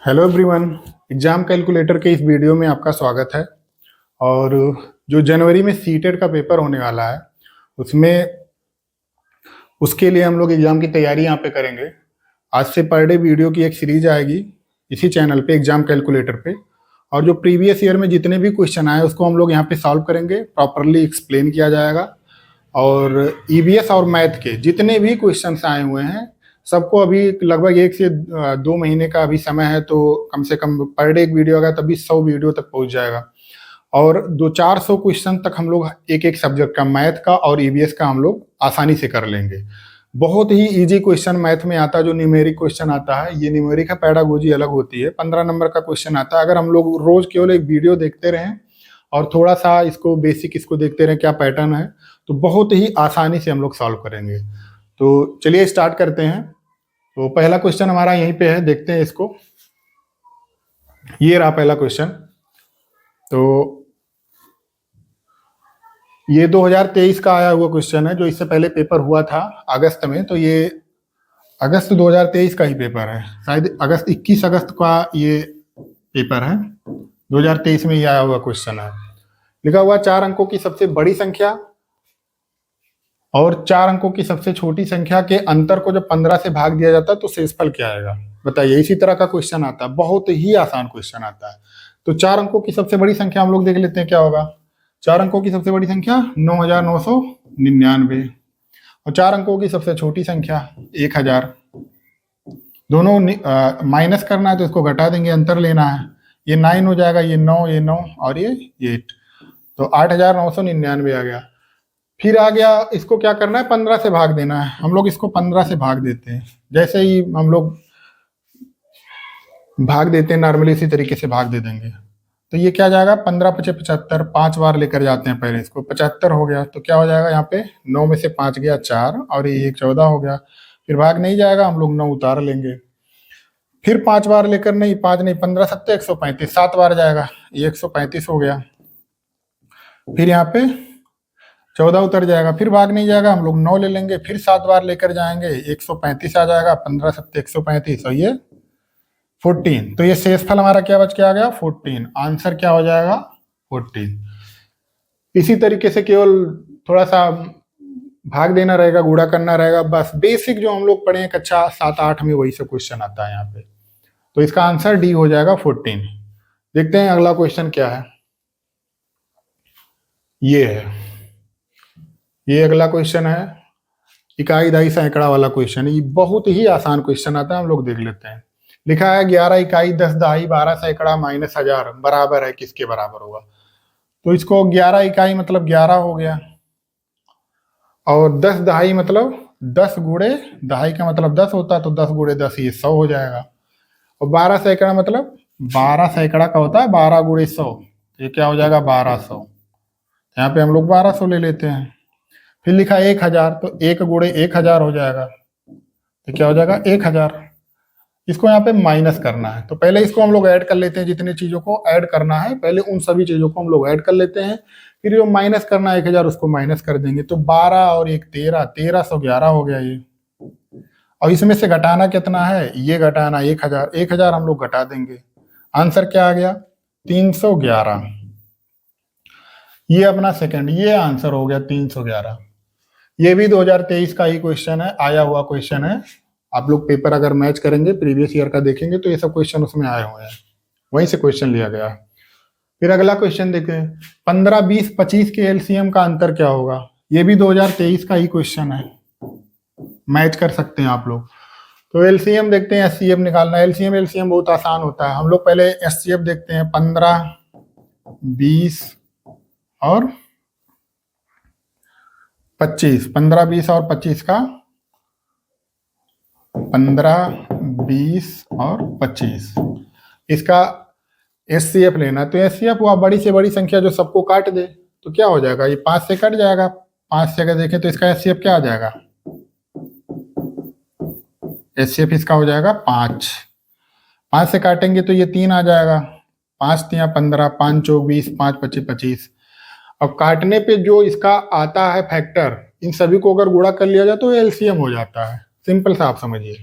Hello everyone. Exam calculator के इस video में आपका स्वागत है। और जो जनवरी में सीटेट का पेपर होने वाला है उसमें उसके लिए हम लोग एग्जाम की तैयारी यहाँ पे करेंगे। आज से पर डे वीडियो की एक सीरीज आएगी इसी चैनल पे एग्जाम कैलकुलेटर पे। और जो प्रीवियस ईयर में जितने भी क्वेश्चन आए उसको हम लोग यहाँ पे सॉल्व करेंगे, प्रॉपरली एक्सप्लेन किया जाएगा। और ईवीएस और मैथ के जितने भी क्वेश्चंस आए हुए हैं सबको अभी लगभग 1 से 2 महीने का अभी समय है, तो कम से कम पर डे एक वीडियो आएगा तभी 100 वीडियो तक पहुंच जाएगा। और 200-400 क्वेश्चन तक हम लोग एक एक सब्जेक्ट का, मैथ का और ईवीएस का, हम लोग आसानी से कर लेंगे। बहुत ही इजी क्वेश्चन मैथ में आता है, जो न्यूमेरिक क्वेश्चन आता है। ये न्यूमेरिक का पैडागोजी अलग होती है, 15 नंबर का क्वेश्चन आता है। अगर हम लोग रोज केवल एक वीडियो देखते रहें और थोड़ा सा इसको बेसिक इसको देखते रहें क्या पैटर्न है, तो बहुत ही आसानी से हम लोग सॉल्व करेंगे। तो चलिए स्टार्ट करते हैं। तो पहला क्वेश्चन हमारा यहीं पे है, देखते हैं इसको। ये रहा पहला क्वेश्चन। तो ये 2023 का आया हुआ क्वेश्चन है, जो इससे पहले पेपर हुआ था अगस्त में। तो ये अगस्त 2023 का ही पेपर है, शायद अगस्त 21 अगस्त का ये पेपर है। 2023 में ये आया हुआ क्वेश्चन है। लिखा हुआ 4 अंकों की सबसे बड़ी संख्या और 4 अंकों की सबसे छोटी संख्या के अंतर को जब 15 से भाग दिया जाता है तो शेषफल क्या आएगा, बताइए। इसी तरह का क्वेश्चन आता है, बहुत ही आसान क्वेश्चन आता है। तो 4 अंकों की सबसे बड़ी संख्या हम लोग देख लेते हैं क्या होगा। 4 अंकों की सबसे बड़ी संख्या 9999 और 4 अंकों की सबसे छोटी संख्या 1000। दोनों माइनस करना है तो इसको घटा देंगे, अंतर लेना है। ये 9 हो जाएगा, ये 9, ये 9 और ये 8। तो 8999 आ गया। फिर आ गया, इसको क्या करना है, 15 से भाग देना है। हम लोग इसको 15 से भाग देते हैं, जैसे ही हम लोग भाग देते हैं नॉर्मली इसी तरीके से भाग दे देंगे। तो ये क्या जाएगा, 15 पचे 75, 5 बार लेकर जाते हैं पहले इसको, 75 हो गया। तो क्या हो जाएगा यहाँ पे, 9 में से 5 गया 4 और ये 1 14 हो गया। फिर भाग नहीं जाएगा, हम लोग 9 उतार लेंगे। फिर 5 बार लेकर, नहीं 5 नहीं, 15 सत्ते 135, 7 बार जाएगा, ये 135 हो गया। फिर यहाँ पे 14 उतर जाएगा, फिर भाग नहीं जाएगा, हम लोग 9 ले लेंगे। फिर 7 बार लेकर जाएंगे, 135 आ जाएगा, 15 सत्ते 135 और ये 14। तो ये शेषफल हमारा क्या बच के आ गया, 14। आंसर क्या हो जाएगा, 14। इसी तरीके से केवल थोड़ा सा भाग देना रहेगा, गुणा करना रहेगा, बस बेसिक जो हम लोग पढ़े हैं कक्षा 7-8 में वही सब क्वेश्चन आता है यहाँ पे। तो इसका आंसर डी हो जाएगा 14। देखते हैं अगला क्वेश्चन क्या है। ये है, ये अगला क्वेश्चन है, इकाई दहाई सैकड़ा वाला क्वेश्चन। ये बहुत ही आसान क्वेश्चन आता है, हम लोग देख लेते हैं। लिखा है 11 इकाई 10 दहाई 12 सैकड़ा माइनस 1000 बराबर है किसके बराबर होगा। तो इसको 11 इकाई मतलब 11 हो गया, और 10 दहाई मतलब 10 गुणे दहाई का मतलब 10 होता है, तो 10 गुणे 10 ये 100 हो जाएगा। और 12 सैकड़ा मतलब 12 सैकड़ा का होता है 12 गुणे 100, ये क्या हो जाएगा 1200। यहाँ पे हम लोग 1200 ले लेते हैं। फिर लिखा 1000, तो 1 गुणे 1000 हो जाएगा, तो क्या हो जाएगा 1000। इसको यहाँ पे माइनस करना है, तो पहले इसको हम लोग ऐड कर लेते हैं। जितने चीजों को ऐड करना है पहले उन सभी चीजों को हम लोग ऐड कर लेते हैं। फिर जो माइनस करना है 1000 उसको माइनस कर देंगे। तो 12 और 1 13, 1311 हो गया ये। और इसमें से घटाना कितना है, ये घटाना 1000, 1000 हम लोग घटा देंगे। आंसर क्या आ गया, 311। ये अपना सेकंड, ये आंसर हो गया 311। ये भी 2023 का ही क्वेश्चन है, आया हुआ क्वेश्चन है। आप लोग पेपर अगर मैच करेंगे प्रीवियस ईयर का देखेंगे तो ये सब क्वेश्चन उसमें आए हुए हैं, वहीं से क्वेश्चन लिया गया। फिर अगला क्वेश्चन देखें, 15 20 25 के एलसीएम का अंतर क्या होगा। ये भी 2023 का ही क्वेश्चन है, मैच कर सकते हैं आप लोग। तो एलसीएम देखते हैं, एचसीएफ निकालना है। एलसीएम बहुत आसान होता है। हम लोग पहले एचसीएफ देखते हैं, 15 20 और 25, 15 20 और 25 का 15 20 और 25 इसका एचसीएफ लेना। तो एचसीएफ हुआ बड़ी से बड़ी संख्या जो सबको काट दे, तो क्या हो जाएगा, ये 5 से कट जाएगा। 5 से अगर देखें तो इसका एचसीएफ क्या आ जाएगा, एचसीएफ इसका हो जाएगा 5। 5 से काटेंगे तो ये 3 आ जाएगा, 5 3 15, 5 चौक 20, 5 25 25। अब काटने पे जो इसका आता है फैक्टर, इन सभी को अगर गुणा कर लिया जाए तो एलसीएम हो जाता है। सिंपल सा आप समझिए।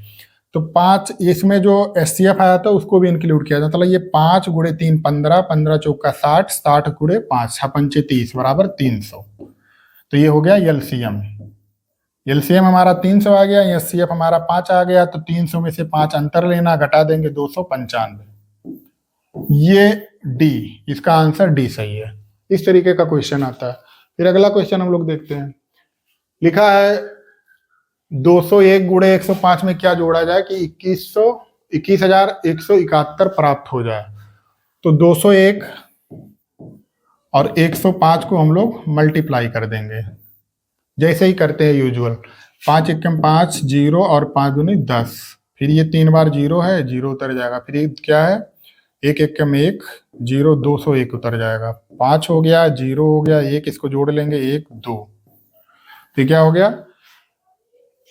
तो 5 इसमें जो एचसीएफ आया था उसको भी इंक्लूड किया जाता। मतलब ये 5 गुणे 3 15, 15 चौका 60, 60 गुणे 5 6 पंचे 30 बराबर 300। तो ये हो गया एलसीएम। एलसीएम हमारा 300 आ गया, एचसीएफ हमारा 5 आ गया। तो 300 में से 5 अंतर लेना, घटा देंगे 295। ये डी, इसका आंसर डी सही है। इस तरीके का क्वेश्चन आता है। फिर अगला क्वेश्चन हम लोग देखते हैं। लिखा है 201 गुणे 105 में क्या जोड़ा जाए कि 21,171 प्राप्त हो जाए। तो 201 और 105 को हम लोग मल्टीप्लाई कर देंगे, जैसे ही करते हैं यूजुअल। 5 एकम 5 0 और 5 दूनी 10। फिर ये 3 बार 0 है, 0 उतर जाएगा। फिर ये क्या है, 1 एकम 1 0, 201 उतर जाएगा। 5 हो गया, 0 हो गया, 1 इसको जोड़ लेंगे 1 2। तो क्या हो गया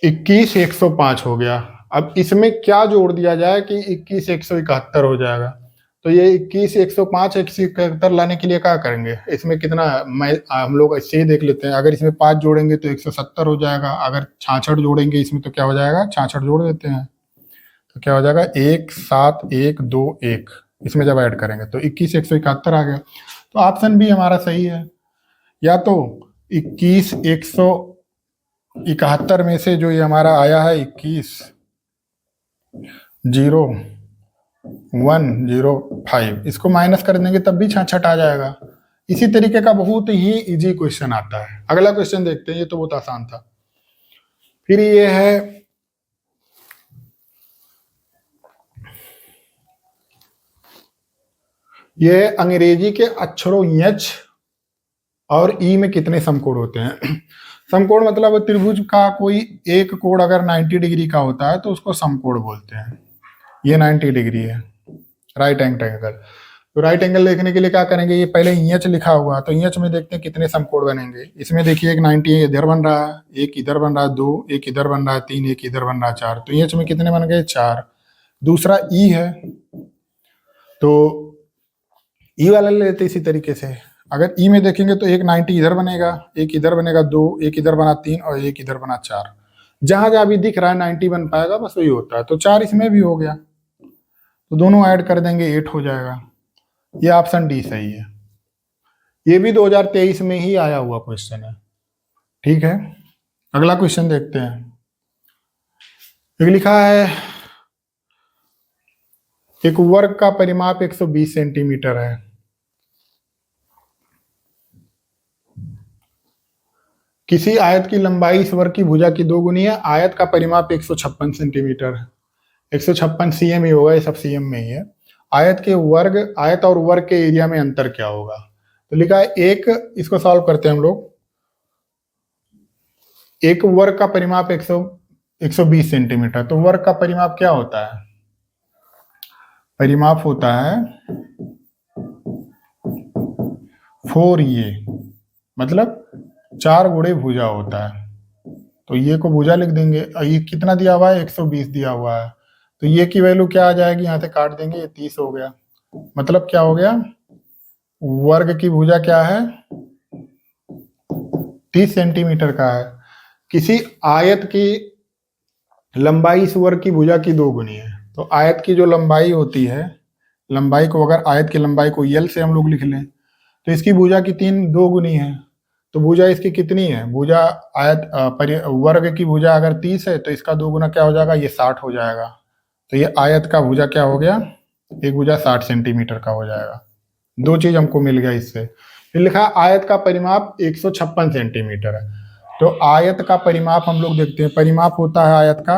21,105 हो गया। अब इसमें क्या जोड़ दिया जाए कि 21,171 हो जाएगा। तो ये 21,105 171 लाने के लिए क्या करेंगे, इसमें कितना हम लोग ऐसे ही देख लेते हैं। अगर इसमें 5 जोड़ेंगे तो 170 हो जाएगा। अगर 66 जोड़ेंगे इसमें तो क्या हो जाएगा, 66 जोड़ देते हैं तो क्या हो जाएगा 1 7 1 2 1। इसमें जब ऐड करेंगे तो 21,171 आ गया। तो ऑप्शन बी हमारा सही है। या तो 21,171 में से जो ये हमारा आया है 21,0,1,0,5, इसको माइनस कर देंगे तब भी 66 आ जाएगा। इसी तरीके का बहुत ही इजी क्वेश्चन आता है। अगला क्वेश्चन देखते हैं, ये तो बहुत आसान था। फिर ये है ये अंग्रेजी के अक्षरों एच और ई में कितने समकोण होते हैं। समकोण मतलब त्रिभुज का कोई एक कोण अगर 90 डिग्री का होता है तो उसको समकोण बोलते हैं। ये 90 डिग्री है, राइट एंगल। तो राइट एंगल देखने के लिए क्या करेंगे, ये पहले एच लिखा हुआ तो एच में देखते हैं कितने समकोण बनेंगे। इसमें देखिए एक 90 इधर बन रहा है, एक इधर बन रहा है 2, एक इधर बन रहा है 3, एक इधर बन रहा है 4। तो एच में कितने बन गए 4। दूसरा ई है तो ई वाला ले लेते इसी तरीके से। अगर ई में देखेंगे तो एक 90 इधर बनेगा, एक इधर बनेगा 2, एक इधर बना 3 और एक इधर बना 4। जहां जहां भी दिख रहा है 90 बन पाएगा, बस वही होता है। तो 4 इसमें भी हो गया, तो दोनों ऐड कर देंगे 8 हो जाएगा। ये ऑप्शन डी सही है। ये भी 2023 में ही आया हुआ क्वेश्चन है। ठीक है, अगला क्वेश्चन देखते हैं। एक लिखा है एक वर्ग का परिमाप 120 सेंटीमीटर है। किसी आयत की लंबाई इस वर्ग की भुजा की 2 गुनी है। आयत का परिमाप 156 सेंटीमीटर, 156 सीएम ही होगा, ये सब सीएम में ही है। आयत के वर्ग, आयत और वर्ग के एरिया में अंतर क्या होगा। तो लिखा है एक, इसको सॉल्व करते हैं हम लोग। एक वर्ग का परिमाप 120 सेंटीमीटर, तो वर्ग का परिमाप क्या होता है, परिमाप होता है 4a, मतलब 4 गुणे भुजा होता है। तो ये को भुजा लिख देंगे। ये कितना दिया हुआ है 120 दिया हुआ है, तो ये की वैल्यू क्या आ जाएगी, यहाँ से काट देंगे, ये 30 हो गया। मतलब क्या हो गया, वर्ग की भुजा क्या है 30 सेंटीमीटर का है। किसी आयत की लंबाई इस वर्ग की भुजा की 2 गुनी है। तो आयत की जो लंबाई होती है, लंबाई को अगर आयत की लंबाई को यल से हम लोग लिख लें तो इसकी भुजा की 2 गुनी है। तो भुजा इसकी कितनी है, भुजा आयत वर्ग की भुजा अगर 30 है तो इसका 2 गुना क्या हो जाएगा, ये 60 हो जाएगा। तो ये आयत का भुजा क्या हो गया, एक भुजा 60 सेंटीमीटर का हो जाएगा। 2 चीज हमको मिल गया इससे। फिर लिखा आयत का परिमाप 156 सेंटीमीटर है। तो आयत का परिमाप हम लोग देखते हैं। परिमाप होता है आयत का,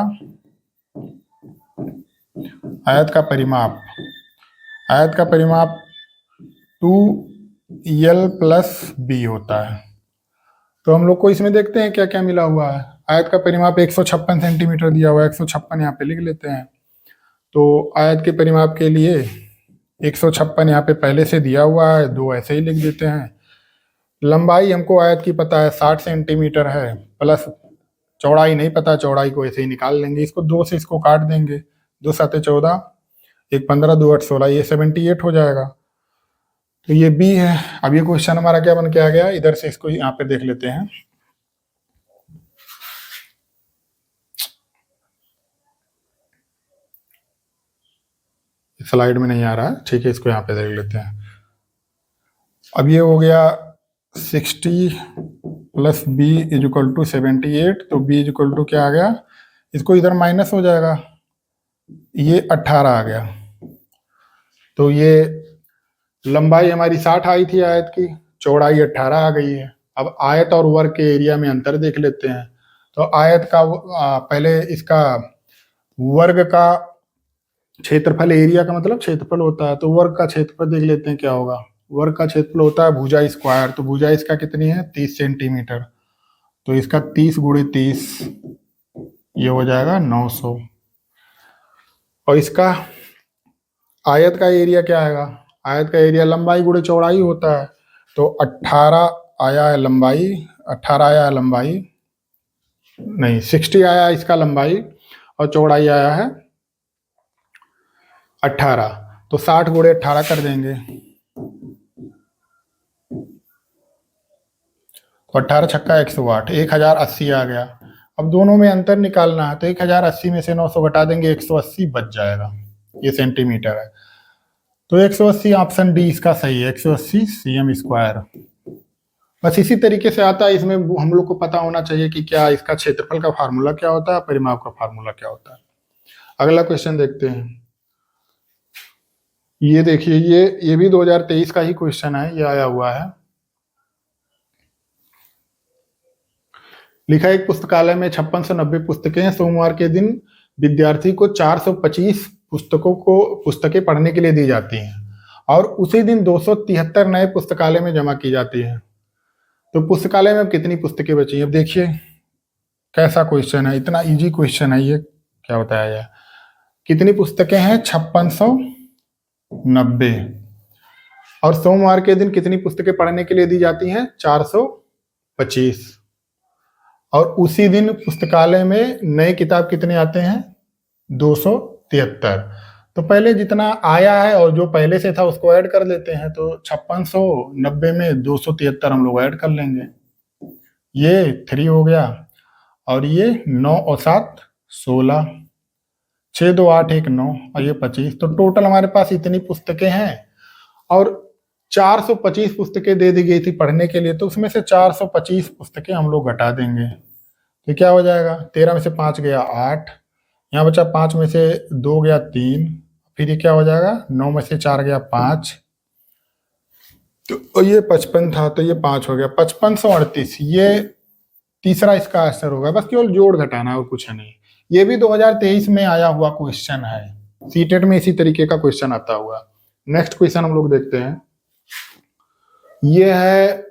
आयत का परिमाप, आयत का परिमाप 2l + b होता है। तो हम लोग को इसमें देखते हैं क्या क्या मिला हुआ है। आयत का परिमाप 156 सेंटीमीटर दिया हुआ है, 156 यहाँ पे लिख लेते हैं। तो आयत के परिमाप के लिए 156 यहाँ पे पहले से दिया हुआ है, 2 ऐसे ही लिख देते हैं। लंबाई हमको आयत की पता है 60 सेंटीमीटर है, प्लस चौड़ाई नहीं पता, चौड़ाई को ऐसे ही निकाल लेंगे। इसको 2 से इसको काट देंगे, 2 7 14, 1 15, 2 8 16, ये 78 हो जाएगा। तो ये बी है। अब ये क्वेश्चन हमारा क्या बन के आ गया, इधर से इसको यहाँ पे देख लेते हैं। स्लाइड में नहीं आ रहा है, ठीक है, इसको यहाँ पे देख लेते हैं। अब ये हो गया 60 plus b is equal to 78, तो b इज इक्वल टू क्या आ गया, इसको इधर माइनस हो जाएगा, ये 18 आ गया। तो ये लंबाई हमारी 60 आई थी आयत की, चौड़ाई 18 आ गई है। अब आयत और वर्ग के एरिया में अंतर देख लेते हैं। तो आयत का पहले इसका वर्ग का क्षेत्रफल, एरिया का मतलब क्षेत्रफल होता है, तो वर्ग का क्षेत्रफल देख लेते हैं क्या होगा। वर्ग का क्षेत्रफल होता है भुजा स्क्वायर, तो भुजा इसका कितनी है 30 सेंटीमीटर, तो इसका 30 गुणे 30 ये हो जाएगा 900। और इसका आयत का एरिया क्या आएगा, आयत का एरिया लंबाई गुणे चौड़ाई होता है, तो 18 आया है लंबाई, 18 आया है लंबाई, नहीं 60 आया है इसका लंबाई, और चौड़ाई आया है 18, तो 60 गुणे 18 कर देंगे, तो 18 छक्का 108, 1080 आ गया। अब दोनों में अंतर निकालना है, तो 1080 में से 900 घटा देंगे, 180 बच जाएगा, ये सेंटीमीटर है, तो 180 ऑप्शन डी इसका सही है, 180 cm स्क्वायर। बस इसी तरीके से आता है, इसमें हम लोग को पता होना चाहिए कि क्या इसका क्षेत्रफल का फार्मूला क्या होता है, परिमाप का फार्मूला क्या होता है। अगला क्वेश्चन देखते हैं। ये देखिए, ये भी 2023 का ही क्वेश्चन है, ये आया हुआ है। लिखा है एक पुस्तकालय में 5690 पुस्तकें हैं, सोमवार के दिन विद्यार्थी को 425 पुस्तकें पढ़ने के लिए दी जाती हैं, और उसी दिन 273 नए पुस्तकालय में जमा की जाती है। तो पुस्तकालय में अब कितनी पुस्तकें बची हैं। अब देखिए कैसा क्वेश्चन है, इतना इजी क्वेश्चन है ये, क्या बताया जाए। कितनी पुस्तकें हैं 5690, और सोमवार के दिन कितनी पुस्तकें पढ़ने के लिए दी जाती हैं 425, और उसी दिन पुस्तकालय में नए किताब कितने आते हैं 273। तो पहले जितना आया है और जो पहले से था उसको ऐड कर लेते हैं, तो 5690 में 273 हम लोग ऐड कर लेंगे, ये 3 हो गया, और ये 9 और 7 16, 6 2 8 1 9, और ये 25। तो टोटल हमारे पास इतनी पुस्तकें हैं, और 425 पुस्तकें दे दी गई थी पढ़ने के लिए, तो उसमें से 425 पुस्तकें हम लोग घटा देंगे, तो क्या हो जाएगा 13 में से 5 गया 8, यहाँ बचा 5 में से 2 गया 3, फिर ये क्या हो जाएगा 9 में से 4 गया 5, तो ये 55 था, तो ये 5 हो गया 5538, ये तीसरा इसका आंसर होगा। बस केवल जोड़ घटाना और कुछ नहीं। ये भी 2023 में आया हुआ क्वेश्चन है, सीटेट में इसी तरीके का क्वेश्चन आता हुआ। नेक्स्ट क्वेश्चन हम लोग देखते हैं। ये है,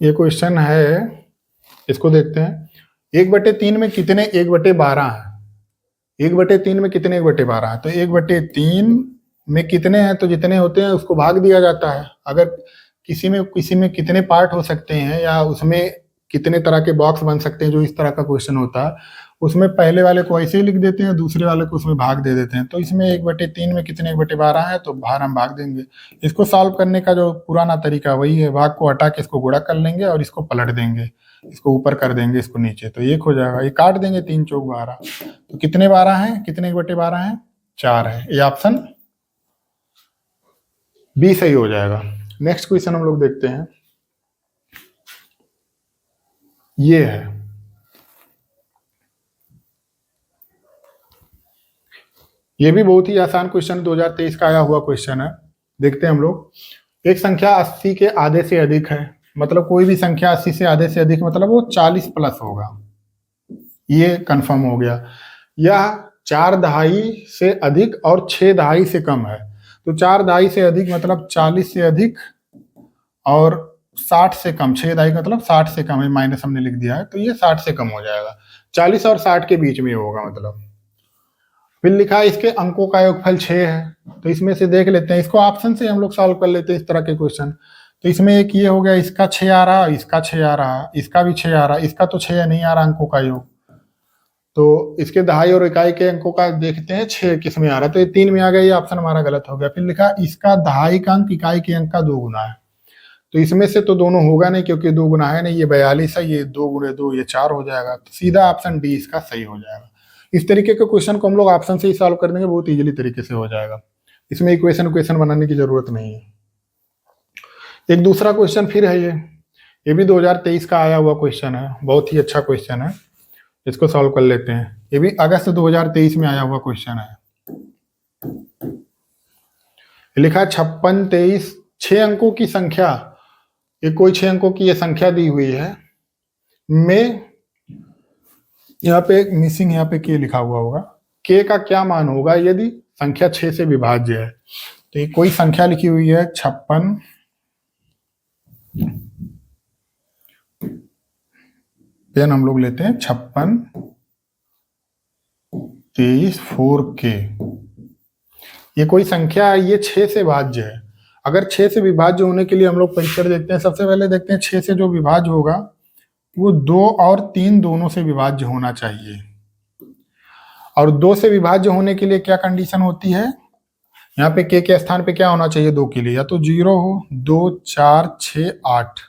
ये क्वेश्चन है, इसको देखते हैं। 1/3 में कितने 1/12 है, 1/3 में कितने 1/12 है, तो 1/3 में कितने हैं, तो जितने होते हैं उसको भाग दिया जाता है। अगर किसी में कितने पार्ट हो सकते हैं, या उसमें कितने तरह के बॉक्स बन सकते हैं, जो इस तरह का क्वेश्चन होता है, उसमें पहले वाले को ऐसे ही लिख देते हैं, दूसरे वाले को उसमें भाग दे देते हैं। तो इसमें 1/3 में कितने 1/12 है, तो भाग हम भाग देंगे। इसको सॉल्व करने का जो पुराना तरीका वही है, भाग को हटा के इसको गुणा कर लेंगे और इसको पलट देंगे, इसको ऊपर कर देंगे, इसको नीचे, तो 1 हो जाएगा। ये काट देंगे, 3 चौक 12, तो कितने 12 हैं, कितने 1/12 हैं 4 है, ये ऑप्शन बी सही हो जाएगा। नेक्स्ट क्वेश्चन हम लोग देखते हैं। ये है, ये भी बहुत ही आसान क्वेश्चन 2023 का आया हुआ क्वेश्चन है। देखते हैं हम लोग। एक संख्या 80 के आधे से अधिक है, मतलब कोई भी संख्या 80 से आधे से अधिक मतलब वो 40 प्लस होगा, ये कंफर्म हो गया। यह 4 दहाई से अधिक और 6 दहाई से कम है, तो 4 दहाई से अधिक मतलब 40 से अधिक, और 60 से कम, 6 दहाई मतलब 60 से कम है, माइनस हमने लिख दिया है, तो ये 60 से कम हो जाएगा। 40 और 60 के बीच में होगा मतलब। फिर लिखा है इसके अंकों का योगफल 6 है, तो इसमें से देख लेते हैं, इसको ऑप्शन से हम लोग सॉल्व कर लेते हैं इस तरह के क्वेश्चन। तो इसमें एक ये हो गया, इसका 6 आ रहा, इसका 6 आ रहा, इसका भी 6 आ रहा, इसका तो 6 नहीं आ रहा अंकों का योग, तो इसके दहाई और इकाई के अंकों का देखते हैं 6 किस में आ रहा है, तो ये 3 में आ गया, ये ऑप्शन हमारा गलत हो गया। फिर लिखा इसका दहाई का अंक इकाई के अंक का 2 गुना है, तो इसमें से तो दोनों होगा नहीं क्योंकि 2 गुना है नहीं, ये 42 है, ये 2 गुणे 2 ये 4 हो जाएगा, तो सीधा ऑप्शन डी इसका सही हो जाएगा। इस तरीके के क्वेश्चन को हम लोग ऑप्शन से ही सॉल्व कर देंगे, बहुत इजीली तरीके से हो जाएगा। इसमें इक्वेशन बनाने की जरूरत नहीं है। एक दूसरा क्वेश्चन फिर है, ये भी 2023 का आया हुआ क्वेश्चन है, बहुत ही अच्छा क्वेश्चन है, इसको सॉल्व कर लेते हैं। ये भी अगस्त 2023 में आया हुआ क्वेश्चन है। लिखा 56, 23, 6 अंकों की संख्या, ये कोई 6 अंकों की ये संख्या दी हुई है, में यहाँ पे मिसिंग, यहाँ पे के लिखा हुआ होगा, के का क्या मान होगा यदि संख्या 6 से विभाज्य है। तो ये कोई संख्या लिखी हुई है 56, पेन हम लोग लेते हैं 56, 23, 4K। ये कोई संख्या है, ये 6 से विभाज्य है। अगर 6 से विभाज्य होने के लिए हम लोग परिचय देखते हैं। सबसे पहले देखते हैं 6 से जो विभाज्य होगा वो 2 और 3 दोनों से विभाज्य होना चाहिए। और 2 से विभाज्य होने के लिए क्या कंडीशन होती है, यहाँ पे के स्थान पे क्या होना चाहिए 2 के लिए, या तो 0 हो, 2, 4, 6, 8।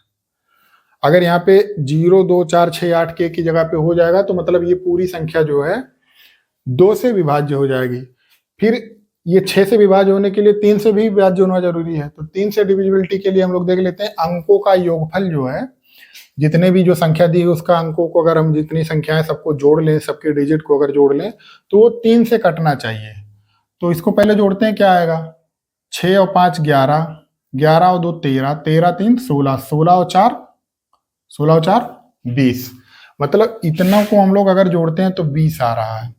अगर यहाँ पे 0, 2, 4, 6, 8 के की जगह पे हो जाएगा तो मतलब ये पूरी संख्या जो है 2 से विभाज्य हो जाएगी। फिर ये 6 से विभाज्य होने के लिए 3 से भी विभाज्य होना जरूरी है। तो 3 से डिविजिबिलिटी के लिए हम लोग देख लेते हैं अंकों का योगफल जो है, जितने भी जो संख्या दी है उसका अंकों को अगर हम जितनी संख्या है सबको जोड़ लें, सबके डिजिट को अगर जोड़ लें तो वो 3 से कटना चाहिए। तो इसको पहले जोड़ते हैं, क्या आएगा, 6 और 5 11, 11 और 2 13, 13, 3 16, 16 और 4 20। मतलब इतना को हम लोग अगर जोड़ते हैं तो 20 आ रहा है।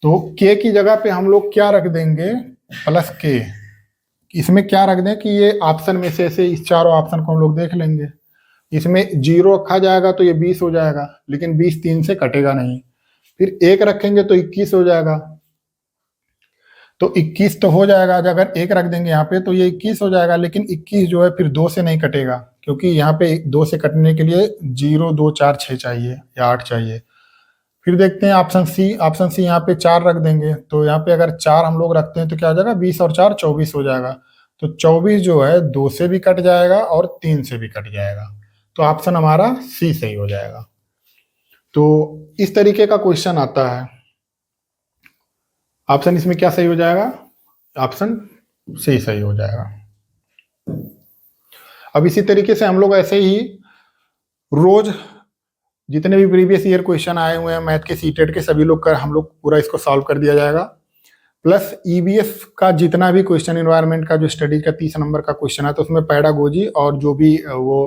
तो के की जगह पे हम लोग क्या रख देंगे, प्लस के। इसमें क्या रख दें कि ये ऑप्शन में से इस चारों ऑप्शन को हम लोग देख लेंगे। इसमें 0 रखा जाएगा तो ये 20 हो जाएगा, लेकिन 20 3 से कटेगा नहीं। फिर 1 रखेंगे तो 21 हो जाएगा, तो 21 तो हो जाएगा। अगर 1 रख देंगे यहाँ पे तो ये 21 हो जाएगा, लेकिन 21 जो है फिर 2 से नहीं कटेगा, क्योंकि यहाँ पे 2 से कटने के लिए 0, 2, 4, 6 चाहिए या 8 चाहिए। फिर देखते हैं ऑप्शन सी यहाँ पे 4 रख देंगे, तो यहाँ पे अगर 4 हम लोग रखते हैं तो क्या हो जाएगा, 20 और 4 24 हो जाएगा। तो 24 जो है 2 से भी कट जाएगा और 3 से भी कट जाएगा। तो ऑप्शन हमारा सी सही हो जाएगा। तो इस तरीके का क्वेश्चन आता है। ऑप्शन इसमें क्या सही हो जाएगा, ऑप्शन सी सही हो जाएगा। अब इसी तरीके से हम लोग ऐसे ही रोज जितने भी प्रीवियस ईयर क्वेश्चन आए हुए हैं मैथ के, सीटेट के, सभी लोग हम लोग पूरा इसको सॉल्व कर दिया जाएगा। प्लस ईवीएस का जितना भी क्वेश्चन, एनवायरनमेंट का जो स्टडी का 30 नंबर का क्वेश्चन है, तो उसमें पैडागोजी और जो भी वो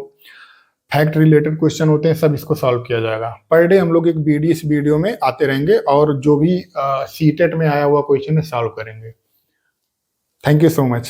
फैक्ट रिलेटेड क्वेश्चन होते हैं सब इसको सॉल्व किया जाएगा। पर डे हम लोग एक वीडियो में आते रहेंगे और जो भी सीटेट में आया हुआ क्वेश्चन है सॉल्व करेंगे। Thank you so much.